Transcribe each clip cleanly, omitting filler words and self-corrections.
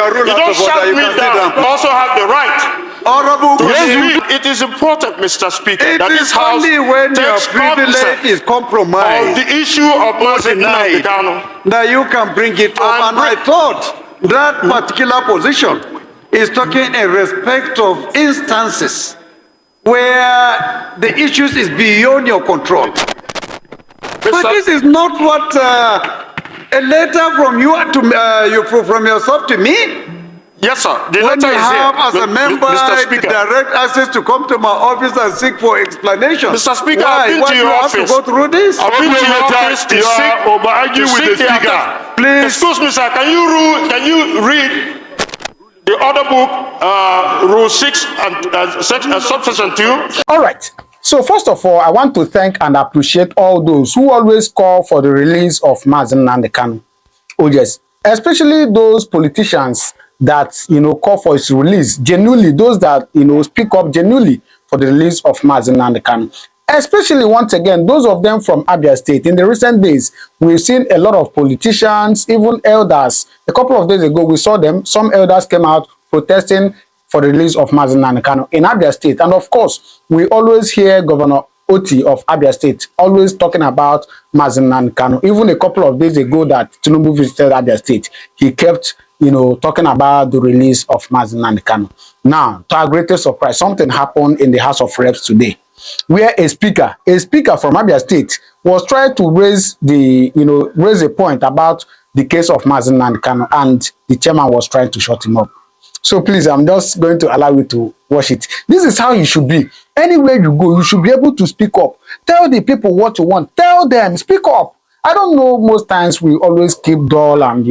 You don't shut me down. You also have the right. Honorable, It is important, Mr. Speaker, it that is this House only when your takes privilege is compromised on the issue of Nnamdi Kanu that you can bring it up. And I thought that particular position is talking in respect of instances where the issues is beyond your control. But this is not what a letter from you to from yourself to me. Yes, sir. The When letter you is have, here. as a member, direct access to come to my office and seek for explanation. Mr. Speaker, why? I've been Why to do your you office. have to go through this? I've been to your office to seek the Speaker. Please. Excuse me, sir. Can you read the order book, Rule 6 and subsection 2? All right. So first of all, I want to thank and appreciate all those who always call for the release of Nnamdi Kanu. Oh yes, especially those politicians that call for its release genuinely, those that speak up genuinely for the release of Nnamdi Kanu. Especially once again, those of them from Abia State. In the recent days, we've seen a lot of politicians, even elders. A couple of days ago, we saw them. Some elders came out protesting for the release of Nnamdi Kanu in Abia State. And of course, we always hear Governor Oti of Abia State always talking about Nnamdi Kanu. Even a couple of days ago that Tinubu visited Abia State, he kept talking about the release of Nnamdi Kanu. Now, to our greatest surprise, something happened in the House of Reps today, where a speaker from Abia State was trying to raise a point about the case of Nnamdi Kanu, and the chairman was trying to shut him up. So please, I'm just going to allow you to watch it. This is how you should be. Anywhere you go, you should be able to speak up. Tell the people what you want. Tell them, speak up. I don't know, most times we always keep dull and,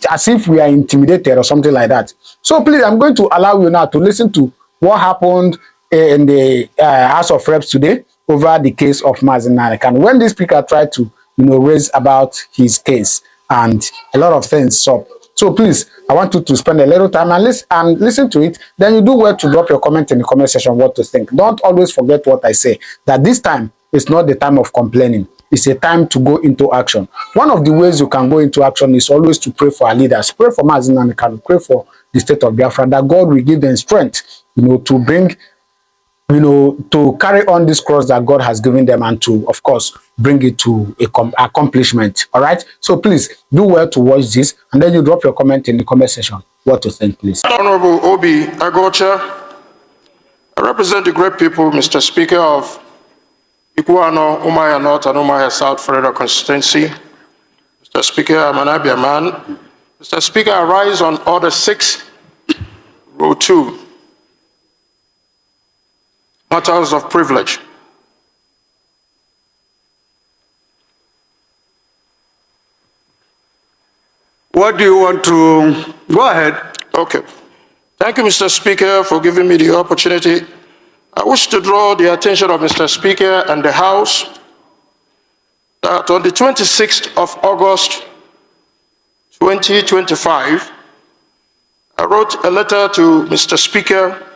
as if we are intimidated or something like that. So please, I'm going to allow you now to listen to what happened in the House of Reps today over the case of Nnamdi Kanu. When the speaker tried to, raise about his case and a lot of things up. So please, I want you to spend a little time and listen to it. Then you do well to drop your comment in the comment section what to think. Don't always forget what I say, that this time is not the time of complaining. It's a time to go into action. One of the ways you can go into action is always to pray for our leaders. Pray for Nnamdi Kanu, pray for the state of Biafra, that God will give them strength, to bring, to carry on this cross that God has given them, and to, of course, bring it to accomplishment. All right. So please do well to watch this, and then you drop your comment in the comment section what to think, please. Honorable Obi Agocha, I represent the great people, Mr. Speaker, of Ikuano, Umaya North and Umaya South Federal Constituency. Mr. Speaker, I'm an Abia man. Mr. Speaker, I rise on Order 6, Rule 2, matters of privilege. What do you want to... Go ahead. Okay. Thank you, Mr. Speaker, for giving me the opportunity. I wish to draw the attention of Mr. Speaker and the House that on the 26th of August, 2025, I wrote a letter to Mr. Speaker,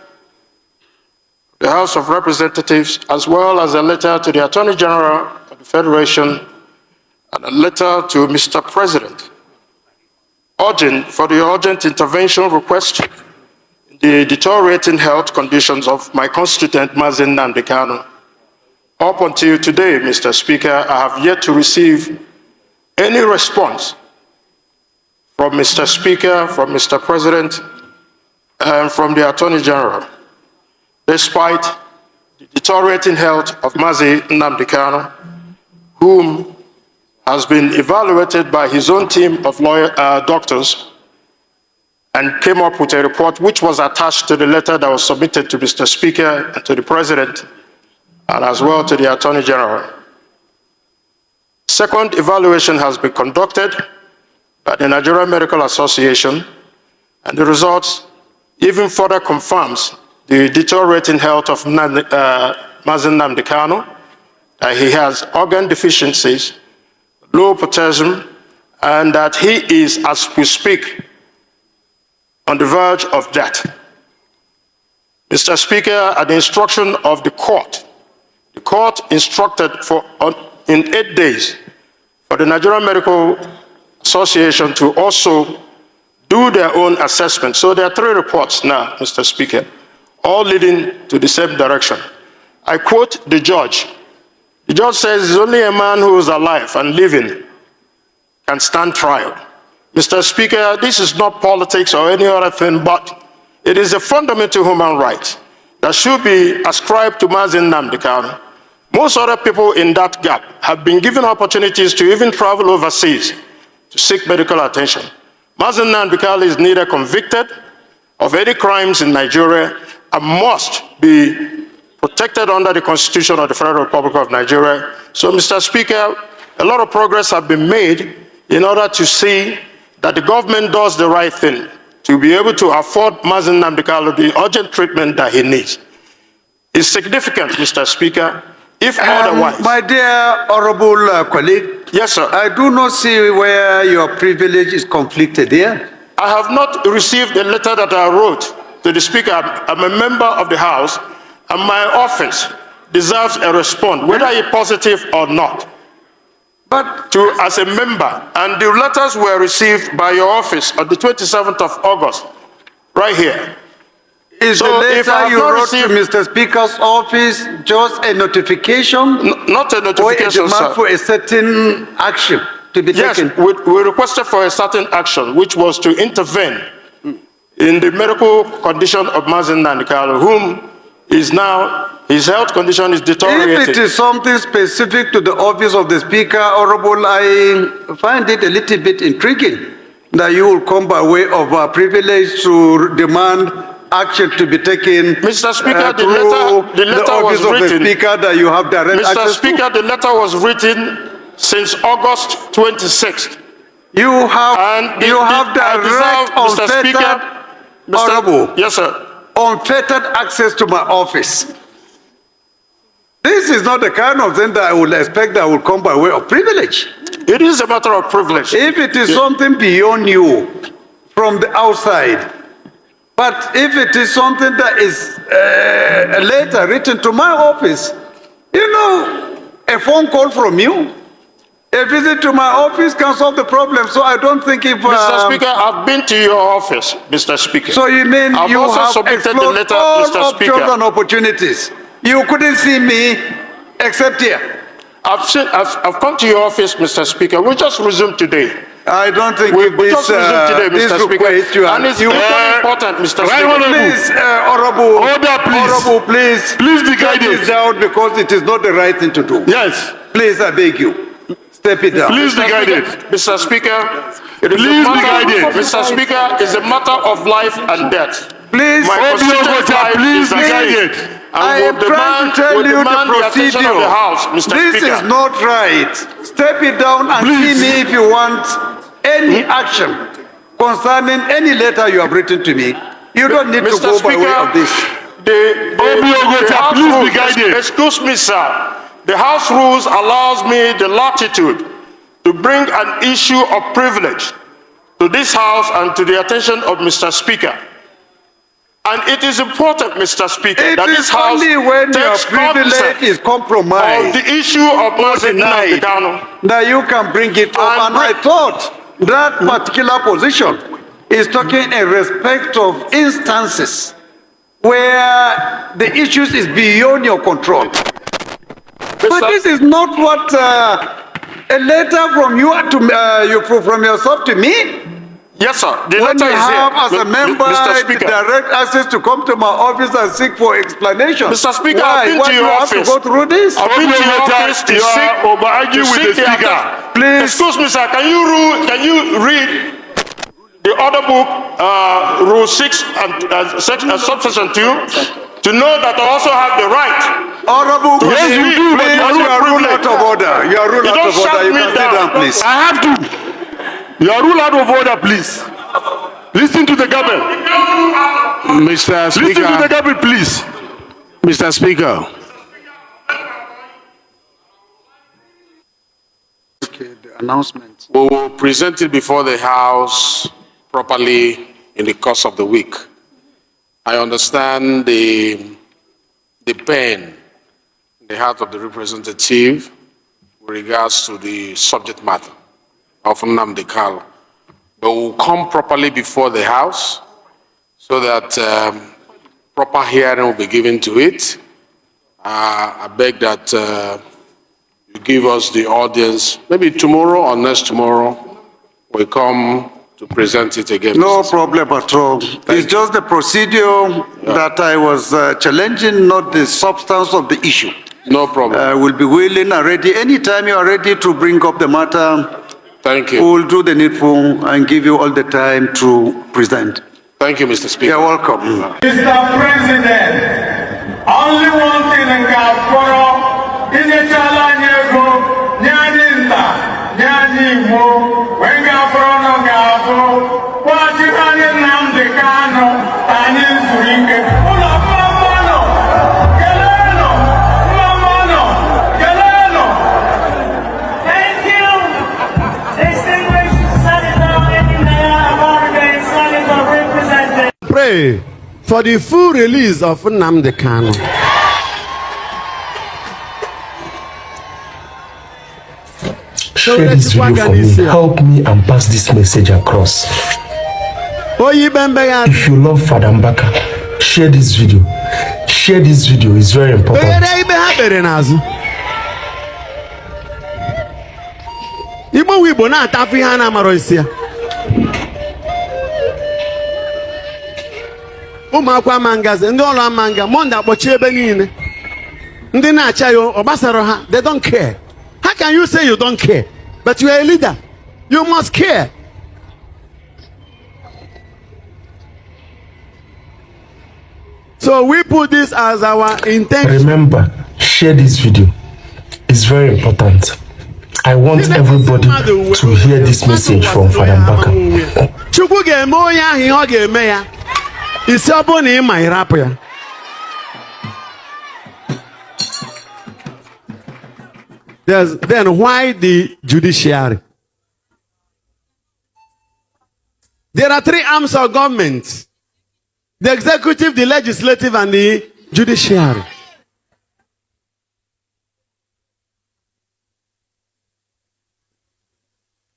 the House of Representatives, as well as a letter to the Attorney General of the Federation and a letter to Mr. President, urging for the urgent intervention request in the deteriorating health conditions of my constituent, Nnamdi Kanu. Up until today, Mr. Speaker, I have yet to receive any response from Mr. Speaker, from Mr. President, and from the Attorney General, despite the deteriorating health of Nnamdi Kanu, whom has been evaluated by his own team of doctors and came up with a report which was attached to the letter that was submitted to Mr. Speaker and to the President and as well to the Attorney General. Second evaluation has been conducted by the Nigerian Medical Association, and the results even further confirms the deteriorating health of Nnamdi Kanu, that he has organ deficiencies, low potassium, and that he is, as we speak, on the verge of death. Mr. Speaker, at the instruction of the court instructed in 8 days for the Nigerian Medical Association to also do their own assessment. So there are 3 reports now, Mr. Speaker, all leading to the same direction. I quote the judge. The judge says, it's only a man who is alive and living can stand trial. Mr. Speaker, this is not politics or any other thing, but it is a fundamental human right that should be ascribed to Nnamdi Kanu. Most other people in that gap have been given opportunities to even travel overseas to seek medical attention. Nnamdi Kanu is neither convicted of any crimes in Nigeria and must be protected under the Constitution of the Federal Republic of Nigeria. So, Mr. Speaker, a lot of progress has been made in order to see that the government does the right thing to be able to afford Nnamdi Kanu the urgent treatment that he needs. It's significant, Mr. Speaker, if otherwise. My dear honorable colleague. Yes, sir. I do not see where your privilege is conflicted here. I have not received a letter that I wrote to the Speaker. I'm a member of the House, and my office deserves a response, whether it's positive or not. But as a member, and the letters were received by your office on the 27th of August, right here. Is so the letter you wrote to Mr. Speaker's office just a notification? Not a notification, or a demand for a certain action to be taken? Yes, we requested for a certain action, which was to intervene in the medical condition of Nnamdi Kanu, whom is now, his health condition is deteriorating. If it is something specific to the office of the Speaker, Honorable, I find it a little bit intriguing that you will come by way of a privilege to demand action to be taken. Mr. Speaker, the letter office was of written. The Speaker that you have direct Mr. access Speaker, to. the letter was written since August 26th. You have direct, unfettered, Honorable. Yes, sir. Unfettered access to my office. This is not the kind of thing that I would expect that will come by way of privilege. It is a matter of privilege. If it is something beyond you from the outside, but if it is something that is a letter written to my office, you know, a phone call from you, a visit to my office can solve the problem. So I don't think if... Mr. Speaker, I've been to your office, Mr. Speaker. So you mean I've you also have submitted explored the letter, all Mr. options Speaker. and opportunities. You couldn't see me except here. I've come to your office, Mr. Speaker. We just resumed today. I don't think we just resumed today, Mr. Speaker. And it's equally important, Mr. Speaker. Please, Honorable. Order, please. Honorable, please. Please be guided. Step it down because it is not the right thing to do. Yes. Please, I beg you. Step it down. Please be guided. Mr. Speaker, it is Please be guided. Mr. Speaker, it's a matter of life and death. Please, My constituent right please is be at guided. stake. I am trying to tell you the procedure. Of the House, Mr. This Speaker. is not right. Step it down and Please. see me if you want any action concerning any letter you have written to me. You don't need to go by way of this. The House please be rules, guided. excuse me, sir. The House rules allows me the latitude to bring an issue of privilege to this House and to the attention of Mr. Speaker. And it is important, Mr. Speaker, that this House only when your takes privilege cognizance is compromised of the issue of Nnamdi Kanu. that you can bring it up. And I thought that particular position is talking in respect of instances where the issues is beyond your control. But this is not what a letter from you to from yourself to me. Yes, sir. The When letter you is have, here. as a member, Mr. Speaker. direct access to come to my office and seek for explanation. Mr. Speaker, why? I've been Why to do your you have to office. go through this? I've been to your office to seek arguing with the Speaker. Please. Excuse me, sir. Can you read the order book, Rule 6 and subsection 2, to know that I also have the right? Honorable, Yes, please, you do, but please, you are you are not ruled out of order. You are ruled You out don't of order. shut You me can sit down. down, please. I have to. You are ruled out of order, please. Listen to the government. Mr. Speaker. Listen to the government, please. Mr. Speaker. Okay, the announcement. We will present it before the House properly in the course of the week. I understand the pain in the heart of the representative with regards to the subject matter of Nnamdi Kanu. It will come properly before the House so that proper hearing will be given to it. I beg that you give us the audience, maybe tomorrow or next tomorrow, we come to present it again. No problem at all. It's just the procedure that I was challenging, not the substance of the issue. No problem. I will be willing and ready. Anytime you are ready to bring up the matter, Thank we you. will do the needful and give you all the time to present. Thank you, Mr. Speaker. You're welcome. Mr. President, only one thing in Gaforo is a challenge go Nyaninda, Nyanimo, when Gaforo no Gafo, what you running Nnamdi Kanu, and in Surinke. Thank you, distinguished Senator Senator representing. Pray for the full release of Nnamdi Kanu. Share this video for me. Help me and pass this message across. If you love Father Mbaka, share this video. Share this video. It's very important. Igbo Wibo na-atafu ihe a na-amaro isi ya. Ụmụakwụkwọ amangazi, ndị ọrụ amanga, Monde akpọchi ebe niile. Ndị na-acha ya ọ gbasara ha, they don't care. How can you say you don't care? But you are a leader. You must care. So we put this as our intention. Remember, share this video. It's very important. I want everybody to hear this message from Father Mbaka. Chukwu ga-eme onye ahụ ihe ọ ga-eme ya. Isi ọ bụ na ị ma ịrapụ ya. Then why the judiciary? There are three arms of government: the executive, the legislative, and the judiciary.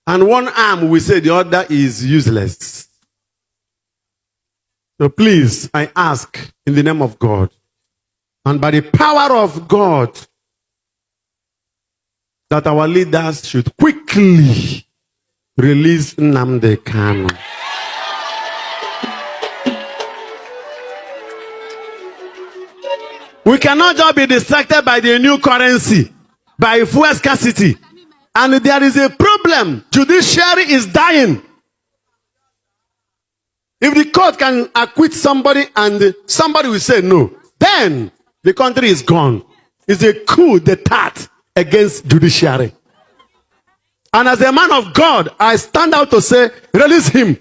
And one arm, we say the other is useless. So please, I ask in the name of God and by the power of God that our leaders should quickly release Nnamdi Kanu. We cannot just be distracted by the new currency, by fuel scarcity. And there is a problem. Judiciary is dying. If the court can acquit somebody and somebody will say no, then the country is gone. It's a coup d'etat against judiciary. And as a man of God, I stand out to say, release him.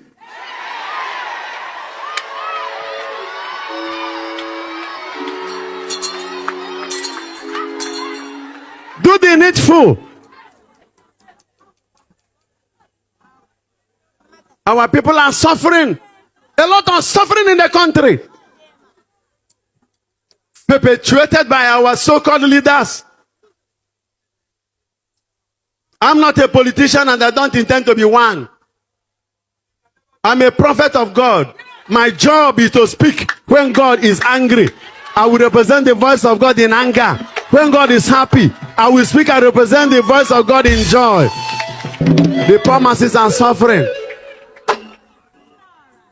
Do the needful. Our people are suffering. A lot of suffering in the country. Perpetuated by our so-called leaders. I'm not a politician and I don't intend to be one. I'm a prophet of God. My job is to speak when God is angry. I will represent the voice of God in anger. When God is happy, I will speak and represent the voice of God in joy. The poor masses are suffering.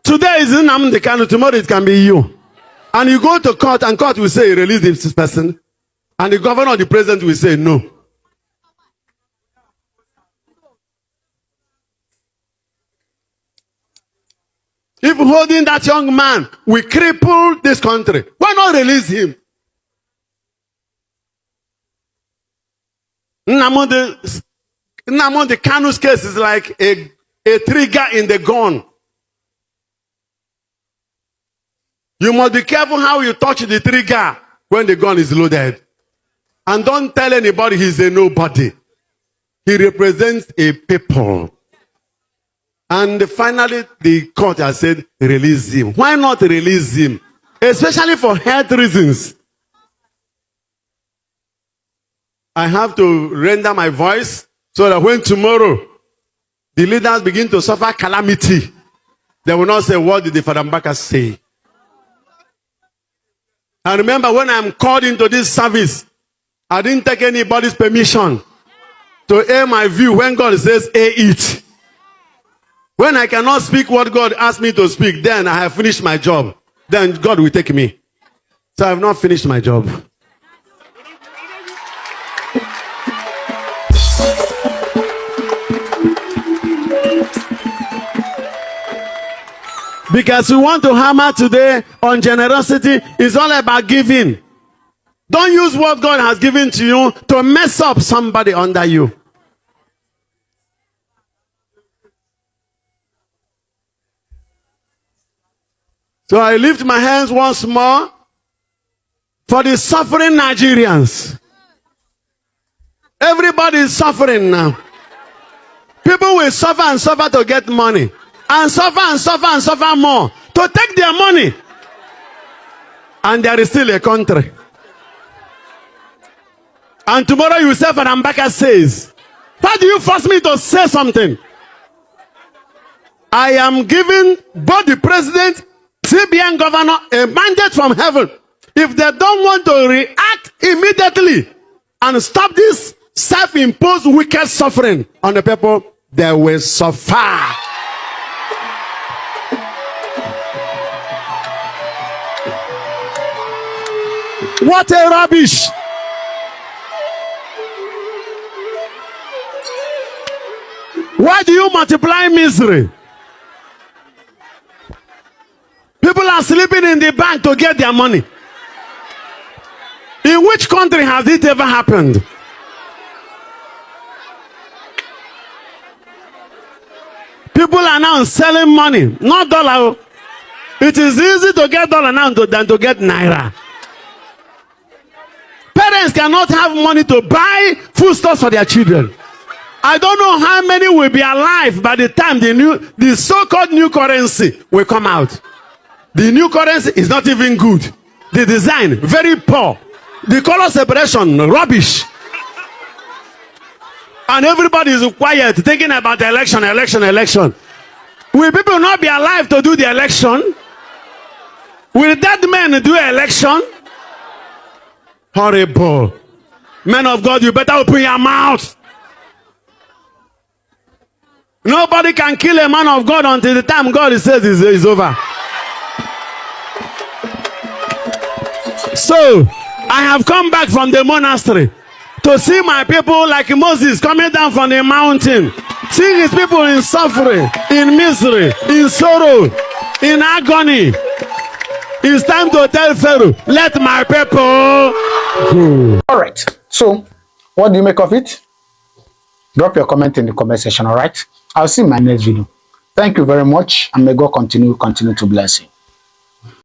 Today is Nnamdi Kanu, tomorrow it can be you. And you go to court and court will say, release this person. And the governor or the president will say, no. If holding that young man will cripple this country, why not release him? Nnamdi Kanu's case is like a trigger in the gun. You must be careful how you touch the trigger when the gun is loaded. And don't tell anybody he's a nobody. He represents a people. And finally, the court has said, release him. Why not release him? Especially for health reasons. I have to render my voice so that when tomorrow the leaders begin to suffer calamity, they will not say, what did the Father Mbaka say? And remember, when I'm called into this service, I didn't take anybody's permission to air my view when God says, air it. When I cannot speak what God asked me to speak, then I have finished my job. Then God will take me. So I have not finished my job. Because we want to hammer today on generosity. It's all about giving. Don't use what God has given to you to mess up somebody under you. So I lift my hands once more for the suffering Nigerians. Everybody is suffering now. People will suffer and suffer to get money. And suffer and suffer and suffer more to take their money. And there is still a country. And tomorrow you say, Father Mbaka says, why do you force me to say something? I am giving both the president, CBN governor, a mandate from heaven. If they don't want to react immediately and stop this self-imposed wicked suffering on the people, they will suffer. What a rubbish! Why do you multiply misery? People are sleeping in the bank to get their money. In which country has it ever happened? People are now selling money, not dollar. It is easy to get dollar now than to get naira. Parents cannot have money to buy foodstuffs for their children. I don't know how many will be alive by the time the so-called new currency will come out. The new currency is not even good. The design, very poor. The color separation, rubbish. And everybody is quiet, thinking about the election. Will people not be alive to do the election? Will dead men do election? Horrible. Men of God, you better open your mouth. Nobody can kill a man of God until the time God says it's over. So, I have come back from the monastery to see my people like Moses coming down from the mountain. Seeing his people in suffering, in misery, in sorrow, in agony. It's time to tell Pharaoh, let my people go. All right. So, what do you make of it? Drop your comment in the comment section, all right? I'll see you in my next video. Thank you very much, and may God continue to bless you.